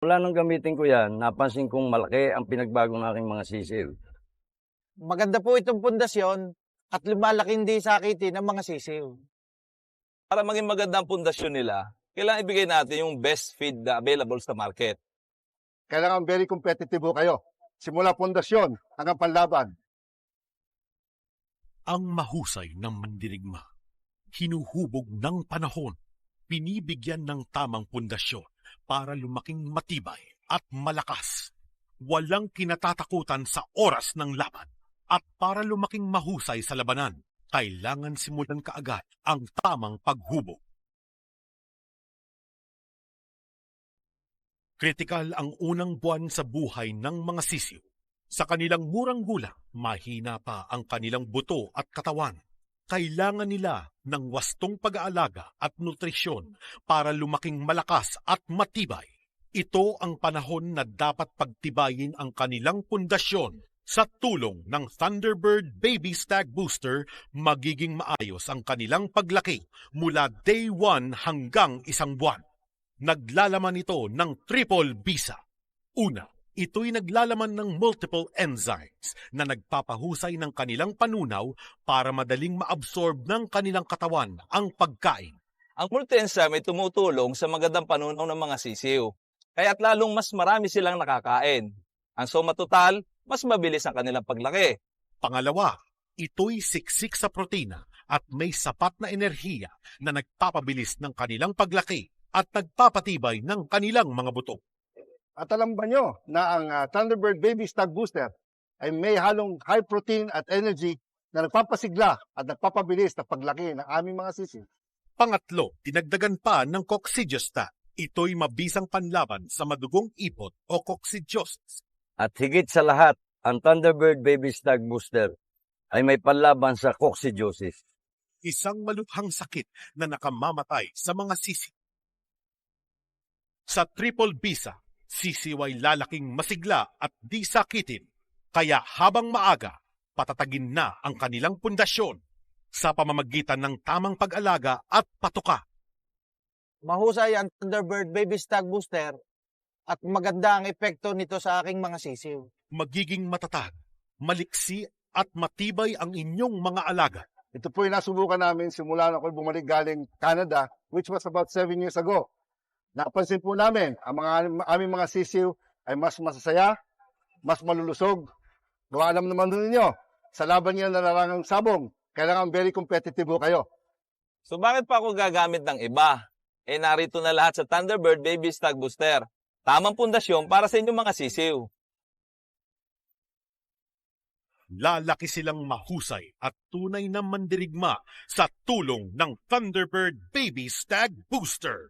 Mula nung gamitin ko yan, napansin kong malaki ang pinagbago ng aking mga sisiw. Maganda po itong pundasyon at lumalaki hindi sakitin ng mga sisiw. Para maging maganda ang pundasyon nila, kailangan ibigay natin yung best feed na available sa market. Kailangan very competitive ho kayo. Simula pundasyon hanggang panlaban. Ang mahusay ng mandirigma, hinuhubog ng panahon, binibigyan ng tamang pundasyon para lumaking matibay at malakas. Walang kinatatakutan sa oras ng laban. At para lumaking mahusay sa labanan, kailangan simulan kaagad ang tamang paghubog. Kritikal ang unang buwan sa buhay ng mga sisiw. Sa kanilang murang gulang, mahina pa ang kanilang buto at katawan. Kailangan nila ng wastong pag-aalaga at nutrisyon para lumaking malakas at matibay. Ito ang panahon na dapat pagtibayin ang kanilang pundasyon. Sa tulong ng Thunderbird Baby Stag Booster, magiging maayos ang kanilang paglaki mula day 1 hanggang 1 buwan. Naglalaman ito ng triple bisa. Una, ito'y naglalaman ng multiple enzymes na nagpapahusay ng kanilang panunaw para madaling maabsorb ng kanilang katawan ang pagkain. Ang multi-enzyme ay tumutulong sa magandang panunaw ng mga sisiw, kaya't lalong mas marami silang nakakain. Ang soma total, mas mabilis ang kanilang paglaki. Pangalawa, ito'y siksik sa protina at may sapat na enerhiya na nagpapabilis ng kanilang paglaki at nagpapatibay ng kanilang mga buto. At alam ba nyo na ang Thunderbird Baby Stag Booster ay may halong high protein at energy na nagpapasigla at nagpapabilis na paglaki ng aming mga sisiw. Pangatlo, dinagdagan pa ng coccidiostatin. Ito'y mabisang panlaban sa madugong ipot o coccidiosis. At higit sa lahat, ang Thunderbird Baby Stag Booster ay may panlaban sa coccidiosis. Isang maluthang sakit na nakamamatay sa mga sisiw. Sa triple bisa, sisiw ay lalaking masigla at di sakitin. Kaya habang maaga, patatagin na ang kanilang pundasyon sa pamamagitan ng tamang pag-alaga at patuka. Mahusay ang Thunderbird Baby Stag Booster at maganda ang epekto nito sa aking mga sisiw. Magiging matatag, maliksi at matibay ang inyong mga alaga. Ito po yung nasubukan namin simula na ako'y bumalik galing Canada, which was about 7 years ago. Napansin po namin, ang aming mga sisiw ay mas masasaya, mas malulusog. Gawa naman ninyo, sa laban niya nararangang sabong, kailangan very competitive ho kayo. So bakit pa ako gagamit ng iba? Narito na lahat sa Thunderbird Baby Stag Booster. Tamang pundasyon para sa inyong mga sisiw. Lalaki silang mahusay at tunay na mandirigma sa tulong ng Thunderbird Baby Stag Booster.